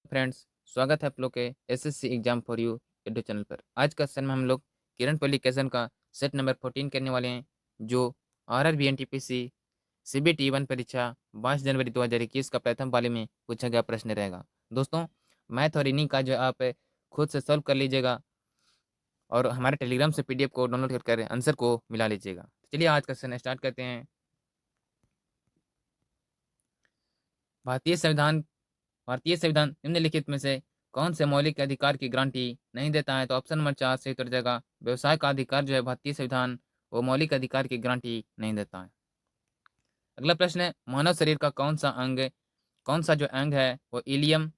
Friends, स्वागत है आप लोग के SSC exam for you YouTube channel पर। आज का सेशन में हम लोग किरण पब्लिकेशन का सेट नंबर 14 करने वाले हैं, जो आरआरबी एनटीपीसी सीबीटी 1 परीक्षा 22 जनवरी 2021 का प्रथम पाली में पूछा गया प्रश्न रहेगा। दोस्तों, मैथ और रीजनिंग का जो है आप खुद से सॉल्व कर लीजिएगा और हमारे टेलीग्राम से पीडीएफ को डाउनलोड कर आंसर को मिला लीजिएगा। तो चलिए आज का सेशन स्टार्ट करते हैं। भारतीय संविधान भारतीय संविधान निम्नलिखित में से कौन से मौलिक अधिकार की गारंटी नहीं देता है? तो ऑप्शन नंबर 4 सही उत्तर जाएगा। व्यवसाय का अधिकार जो है भारतीय संविधान वो मौलिक अधिकार की गारंटी नहीं देता है। अगला प्रश्न है, मानव शरीर का कौन सा जो अंग है वो इलियम,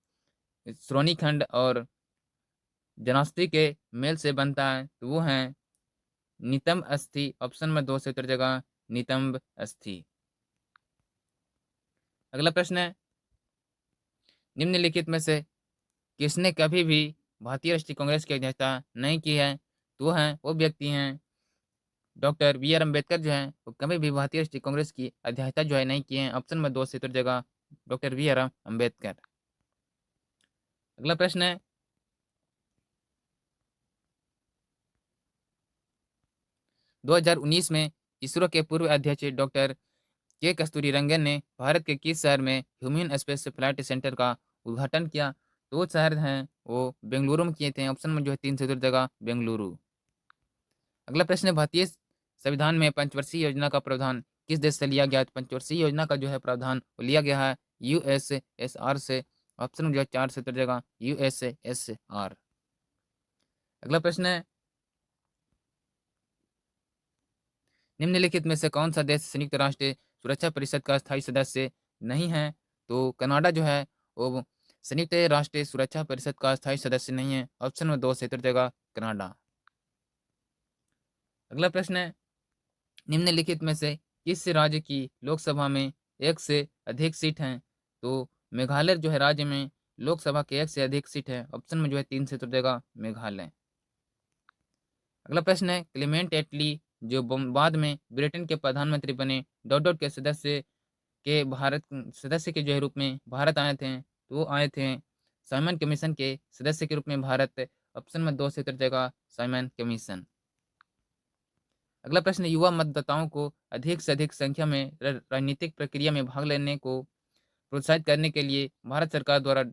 श्रोणीखंड और जनास्थि के मेल से बनता है? तो वो है नितंब अस्थि। ऑप्शन नंबर 2 से उत्तर जाएगा नितंब अस्थि। अगला प्रश्न है, निम्नलिखित में से किसने कभी भी भारतीय राष्ट्रीय कांग्रेस की अध्यक्षता नहीं की है? तो वो व्यक्ति हैं डॉक्टर बी आर अम्बेडकर। जो है वो कभी भी भारतीय राष्ट्रीय कांग्रेस की अध्यक्षता जो है नहीं की है। ऑप्शन नंबर 2 से उत्तर जगह डॉक्टर बी आर अम्बेडकर। अगला प्रश्न है, 2019 में इसरो के पूर्व अध्यक्ष डॉक्टर के कस्तूरी रंगन ने भारत के किस शहर में ह्यूमन स्पेस फ्लाइट सेंटर का उद्घाटन किया? तो वो शहर हैं वो बेंगलुरु में किए थे। ऑप्शन में जो है 3 से उत्तर जगह बेंगलुरु। अगला प्रश्न है, भारतीय संविधान में पंचवर्षीय योजना का प्रावधान किस देश से लिया गया? तो पंचवर्षीय योजना का जो है प्रावधान वो लिया गया है यूएसएसआर से। ऑप्शन जो है 4 से उत्तर जाएगा यूएसएसआर। अगला प्रश्न है, निम्नलिखित में से कौन सा देश संयुक्त राष्ट्र सुरक्षा परिषद का स्थायी सदस्य नहीं है? तो कनाडा जो है वो संयुक्त राष्ट्र सुरक्षा परिषद का स्थायी सदस्य नहीं है। ऑप्शन में 2 से उत्तर जाएगा कनाडा। अगला प्रश्न है, निम्नलिखित में से किस राज्य की लोकसभा में एक से अधिक सीट हैं? तो मेघालय जो है राज्य में लोकसभा के एक से अधिक सीट है। ऑप्शन में जो है 3 से उत्तर देगा मेघालय। अगला प्रश्न है, क्लेमेंट एटली जो बाद में ब्रिटेन के प्रधानमंत्री बने डॉट डॉट के सदस्य के जो है रूप में भारत आए थे? तो वो आए थे साइमन कमीशन के सदस्य के रूप में भारत। ऑप्शन में 2 से उत्तर देगा साइमन कमीशन। अगला प्रश्न, युवा मतदाताओं को अधिक से अधिक संख्या में राजनीतिक प्रक्रिया में भाग लेने को प्रोत्साहित करने के लिए भारत सरकार द्वारा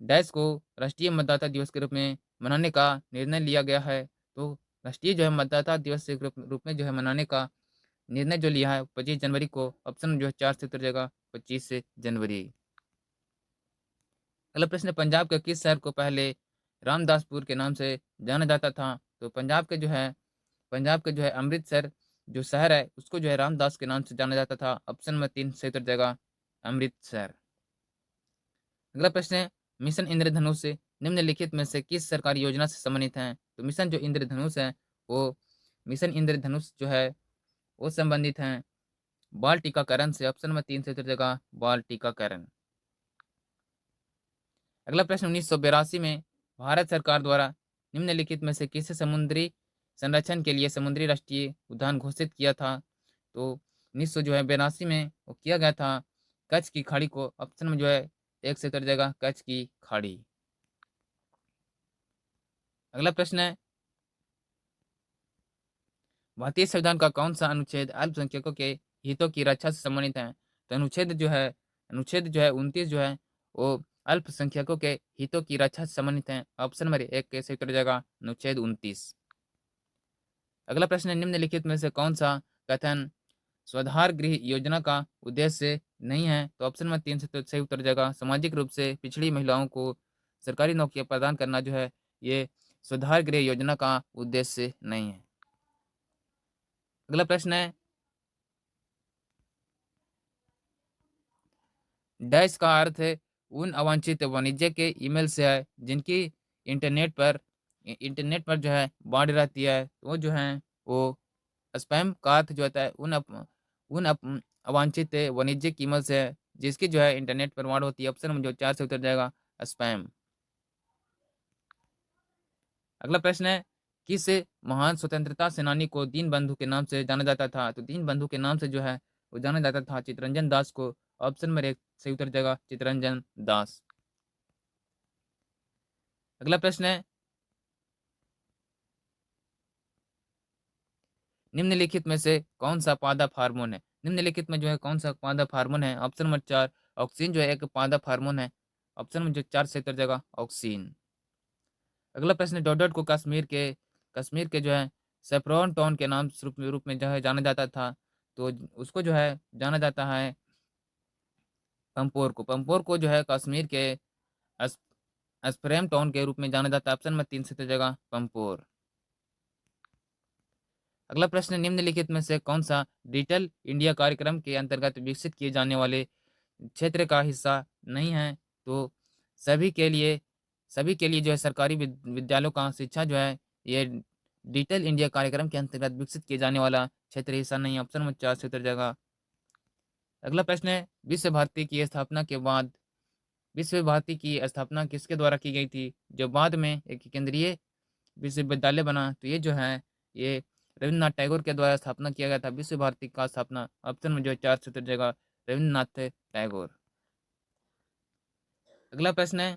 डैश को राष्ट्रीय मतदाता दिवस के रूप में मनाने का निर्णय लिया गया है। तो राष्ट्रीय जो है मतदाता दिवस के रूप में जो है मनाने का निर्णय जो लिया है 25 जनवरी को। ऑप्शन जो है 4 से उत्तर जाएगा 25 जनवरी। अगला प्रश्न, पंजाब के किस शहर को पहले रामदासपुर के नाम से जाना जाता था? तो पंजाब के जो है अमृतसर जो शहर है उसको जो है रामदास के नाम से जाना जाता था। ऑप्शन में 3 से उत्तर जाएगा अमृतसर। अगला प्रश्न है, मिशन इंद्रधनुष निम्नलिखित में से किस सरकारी योजना से संबंधित है? तो मिशन जो इंद्रधनुष है वो मिशन इंद्रधनुष जो है वो संबंधित है बाल टीकाकरण से। ऑप्शन में 3 से उत्तर जाएगा बाल टीकाकरण। अगला प्रश्न, 1982 में भारत सरकार द्वारा निम्नलिखित में से किसे समुद्री संरक्षण के लिए समुद्री राष्ट्रीय उद्यान घोषित किया था? तो 1982 में वो किया गया था कच्छ की खाड़ी को। ऑप्शन में जो है 1 से उत्तर जाएगा कच्छ की खाड़ी। अगला प्रश्न है, भारतीय संविधान का कौन सा अनुच्छेद अल्पसंख्यकों के हितों की रक्षा से संबंधित है? तो अनुच्छेद जो है 29 जो है वो अल्पसंख्यकों के हितों की रक्षा से संबंधित है। ऑप्शन नंबर 1 कैसे उत्तर जाएगा अनुच्छेद 29। अगला प्रश्न है, निम्नलिखित में से कौन सा कथन स्वाधार गृह योजना का उद्देश्य नहीं है? तो ऑप्शन में 3 से तो सही उत्तर जाएगा सामाजिक रूप से पिछड़ी महिलाओं को सरकारी नौकरियां प्रदान करना जो है ये स्वाधार गृह योजना का उद्देश्य नहीं है। अगला प्रश्न है, डैश का अर्थ है उन अवांछित वाणिज्य के ईमेल से है जिनकी इंटरनेट पर जो है बाढ़ रहती है। वो जो है वो स्पैम का अर्थ जो होता है अवांछित वाणिज्यिक ईमेल से है जिसकी जो है इंटरनेट पर बाढ़ होती है। ऑप्शन में जो 4 से उत्तर जाएगा स्पैम। अगला प्रश्न है, किस महान स्वतंत्रता सेनानी को दीनबंधु के नाम से जाना जाता था? तो दीनबंधु के नाम से जो है वो जाना जाता था चित्तरंजन दास को। ऑप्शन में 1 सही उत्तर जाएगा चित्तरंजन दास। अगला प्रश्न है, निम्नलिखित में से कौन सा पादप हार्मोन है? निम्नलिखित में जो है कौन सा पादप हार्मोन है? ऑप्शन नंबर 4 ऑक्सीन जो है एक पादप हार्मोन है। ऑप्शन नंबर जो 4 से उत्तर जाएगा ऑक्सीन। अगला प्रश्न, डोडोड को कश्मीर के जो है सेफ्रॉन टाउन के नाम रूप में जो है जाना जाता था, तो उसको जो है जाना जाता है पंपोर को जो है कश्मीर के एस, एस्परेम टाउन के रूप में जाना जाता है। ऑप्शन नंबर 3 से उत्तर जाएगा पंपोर। अगला प्रश्न, निम्नलिखित में से कौन सा डिजिटल इंडिया कार्यक्रम के अंतर्गत विकसित किए जाने वाले क्षेत्र का हिस्सा नहीं है? तो सभी के लिए सभी के लिए जो है सरकारी विद्यालयों का शिक्षा जो है ये डिजिटल इंडिया कार्यक्रम के अंतर्गत विकसित किए जाने वाला क्षेत्र हिस्सा नहीं है। ऑप्शन नंबर 4 से उत्तर जाएगा। अगला प्रश्न है, विश्व भारती की स्थापना किसके द्वारा की गई थी, जो बाद में एक केंद्रीय विश्वविद्यालय बना? तो ये जो है ये रविन्द्रनाथ टैगोर के द्वारा स्थापना किया गया था विश्व भारती का स्थापना। ऑप्शन में जो है 4 से उत्तर जाएगा रविन्द्रनाथ टैगोर। अगला प्रश्न है,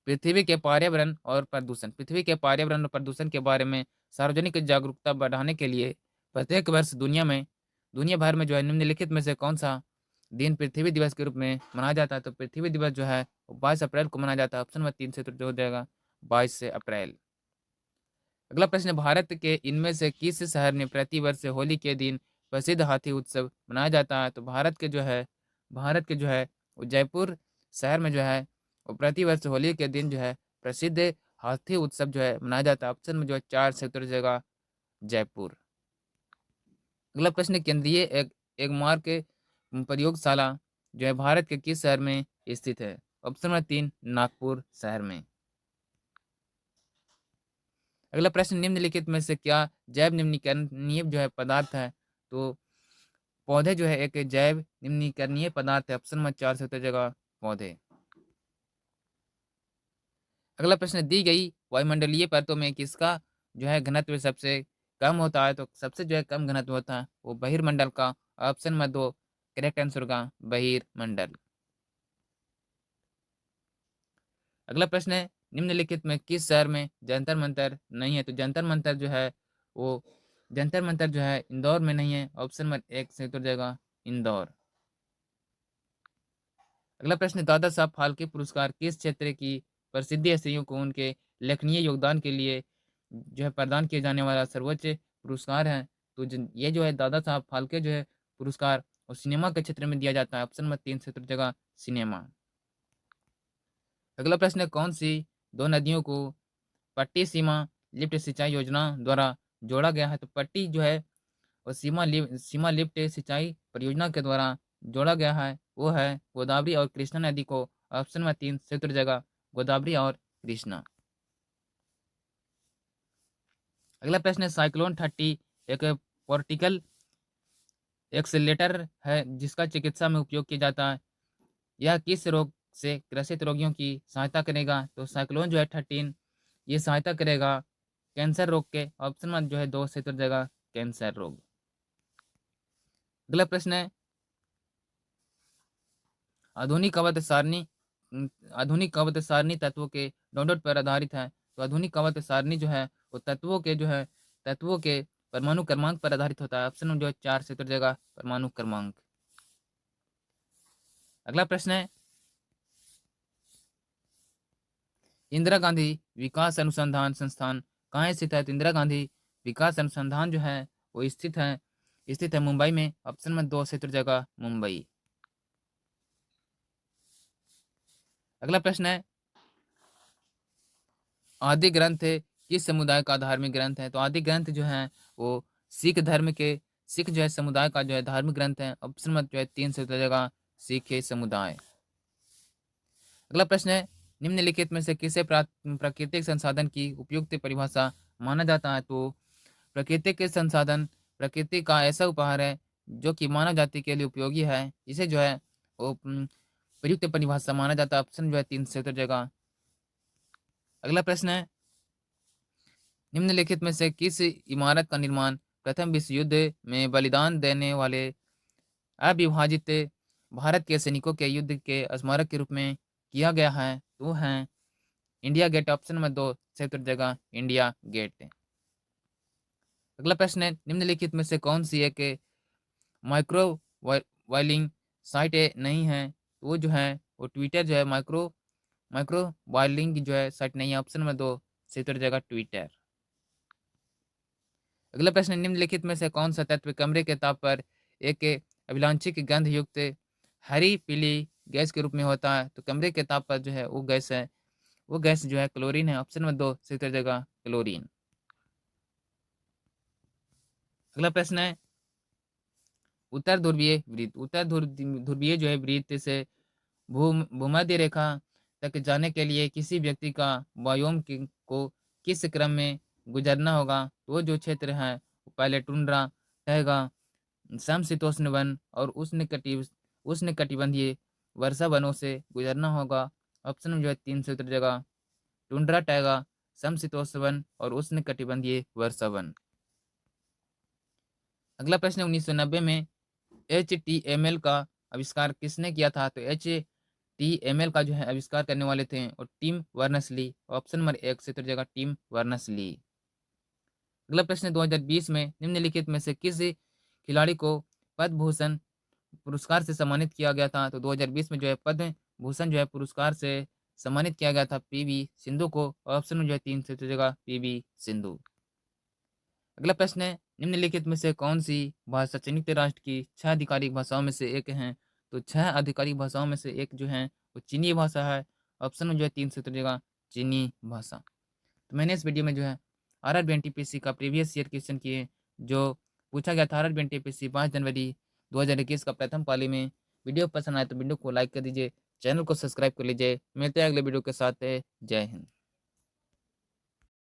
पृथ्वी के पर्यावरण और प्रदूषण के बारे में सार्वजनिक जागरूकता बढ़ाने के लिए प्रत्येक वर्ष दुनिया भर में जो है निम्नलिखित में से कौन सा दिन पृथ्वी दिवस के रूप में मनाया जाता है? तो पृथ्वी दिवस जो है 22 अप्रैल को मनाया जाता है। ऑप्शन नंबर 3 से उत्तर हो जाएगा 22 अप्रैल। अगला प्रश्न, भारत के इनमें से किस शहर में प्रतिवर्ष होली के दिन प्रसिद्ध हाथी उत्सव मनाया जाता है? तो भारत के जो है वो जयपुर शहर में जो है वो प्रतिवर्ष होली के दिन जो है प्रसिद्ध हाथी उत्सव जो है मनाया जाता है। ऑप्शन में जो है 4 से उत्तर जाएगा जयपुर। अगला प्रश्न, केंद्रीय एक मार्ग प्रयोगशाला जो है भारत के किस शहर में स्थित है? ऑप्शन नंबर 3 नागपुर शहर में। अगला प्रश्न, निम्नलिखित में से क्या जैव निम्नीकरणीय जो है पदार्थ है? तो पौधे जो है एक जैव निम्नीकरणीय पदार्थ है। ऑप्शन नंबर 4 से उत्तर जाएगा पौधे। अगला प्रश्न, दी गई वायुमंडलीय परतों में किसका जो है घनत्व सबसे कम होता है? तो सबसे जो है कम घनत्व होता है वो बहिर्मंडल का। ऑप्शन नंबर 2 करेक्ट आंसर होगा बहिर्मंडल। अगला प्रश्न है, निम्नलिखित में किस शहर में जंतर मंतर नहीं है? तो जंतर मंतर जो है इंदौर में नहीं है। ऑप्शन नंबर 1 से उत्तर जाएगा इंदौर। अगला प्रश्न, दादा साहब फाल्के पुरस्कार किस क्षेत्र की प्रसिद्ध हस्तियों को उनके लेखनीय योगदान के लिए जो है प्रदान किए जाने वाला सर्वोच्च पुरस्कार है? तो ये जो है दादा साहब फाल्के जो है पुरस्कार और सिनेमा के क्षेत्र में दिया जाता है। ऑप्शन नंबर 3 से उत्तर जाएगा सिनेमा। अगला प्रश्न है, कौन सी दो नदियों को पट्टी सीमा लिफ्ट सिंचाई योजना द्वारा जोड़ा गया है? तो पट्टी जो है और सीमा लिफ्ट सिंचाई परियोजना के द्वारा जोड़ा गया है वो है गोदावरी और कृष्णा नदी को। ऑप्शन में 3 से उत्तर जाएगा गोदावरी और कृष्णा। अगला प्रश्न है, साइक्लोन 30 एक पोर्टिकल एक्सेलेटर है जिसका चिकित्सा में उपयोग किया जाता है। यह किस रोग से ग्रसित रोगियों की सहायता करेगा? तो साइक्लोन जो है 13 ये सहायता करेगा कैंसर रोग के। ऑप्शन में जो है 2 से उत्तर जाएगा कैंसर रोग। अगला प्रश्न है, आधुनिक अवध सारणी आधुनिक अवध सारणी तत्वों के डाउनलोड पर आधारित है। तो आधुनिक अवध सारणी जो है वो तत्वों के परमाणु क्रमांक पर आधारित होता है। ऑप्शन जो है 4 से उत्तर जाएगा परमाणु क्रमांक। अगला प्रश्न है, इंदिरा गांधी विकास अनुसंधान संस्थान कहाँ स्थित है? तो इंदिरा गांधी विकास अनुसंधान जो है वो स्थित है मुंबई में। ऑप्शन में 2 से उत्तर जाएगा मुंबई। अगला प्रश्न है, आदि ग्रंथ किस समुदाय का धार्मिक ग्रंथ है? तो आदि ग्रंथ जो है वो सिख जो है समुदाय का जो है धार्मिक ग्रंथ है। ऑप्शन में जो है 3 से उत्तर जाएगा सिख समुदाय। अगला प्रश्न है, निम्नलिखित में से किसे प्राकृतिक संसाधन की उपयुक्त परिभाषा माना जाता है? तो प्राकृतिक के संसाधन प्रकृति का ऐसा उपहार है जो कि मानव जाति के लिए उपयोगी है। इसे जो है वो प्रयुक्त परिभाषा माना जाता है। ऑप्शन जो है 3 से उत्तर जाएगा। अगला प्रश्न है, निम्नलिखित में से किस इमारत का निर्माण प्रथम विश्व युद्ध में बलिदान देने वाले अविभाजित भारत के सैनिकों के युद्ध के स्मारक के रूप में किया गया है तो वो है इंडिया गेट। ऑप्शन नंबर 2 सही उत्तर जगह इंडिया गेट। अगला प्रश्न है, निम्नलिखित में से कौन सी एक माइक्रो वायलिंग साइट नहीं है? तो वो जो है वो ट्विटर जो है माइक्रो वायलिंग की जो है साइट नहीं है। ऑप्शन नंबर 2 सही उत्तर जगह ट्विटर। अगला प्रश्न, निम्नलिखित में से कौन सा तत्व कमरे के ताप पर एक अभिलांछिक गंध युक्त हरी पीली गैस के रूप में होता है? तो कमरे के ताप पर जो है वो गैस जो है क्लोरीन है। ऑप्शन नंबर 2 सही उत्तर जगह क्लोरीन। अगला प्रश्न है, उत्तर ध्रुवीय वृत्त। ध्रुवीय जो है वृत्त से भूमध्य रेखा तक जाने के लिए किसी व्यक्ति का वायोम को किस क्रम में गुजरना होगा? तो वो जो क्षेत्र है वो पहले टुंड्रा रहेगा, समशीतोष्ण वन और उष्ण कटिबंधीय वर्षा वनों से गुजरना होगा। ऑप्शन जो है 3 से उत्तर जगह टुंड्रा टाइगा, समशीतोष्ण वन और उष्ण कटिबंधीय वर्षा वन। अगला प्रश्न 1990 में HTML का आविष्कार किसने किया था? तो HTML का जो है आविष्कार करने वाले थे और टिम वर्नर्स-ली। ऑप्शन नंबर 1 से उत्तर जाएगा टिम वर्नर्स-ली। अगला प्रश्न 2020 में निम्नलिखित में से किस खिलाड़ी को पद्म भूषण पुरस्कार से सम्मानित किया गया था? तो 2020 में जो है पद्म भूषण जो है पुरस्कार से सम्मानित किया गया था पीवी सिंधु को। ऑप्शन जो है 3 से उत्तर जाएगा पीवी सिंधु। अगला प्रश्न है, निम्नलिखित में से कौन सी भाषा संयुक्त राष्ट्र की 6 आधिकारिक भाषाओं में से एक है? तो 6 आधिकारिक भाषाओं में से एक जो है वो चीनी भाषा है। ऑप्शन में जो है 3 से उत्तर देगा चीनी भाषा। तो मैंने इस वीडियो में जो है आरआरबी एनटीपीसी का प्रीवियस ईयर क्वेश्चन किए जो पूछा गया था आरआरबी एनटीपीसी 5 जनवरी 2021 का प्रथम पाली में। वीडियो पसंद आए तो वीडियो को लाइक कर दीजिए, चैनल को सब्सक्राइब कर लीजिए। मिलते हैं अगले वीडियो के साथ। जय हिंद।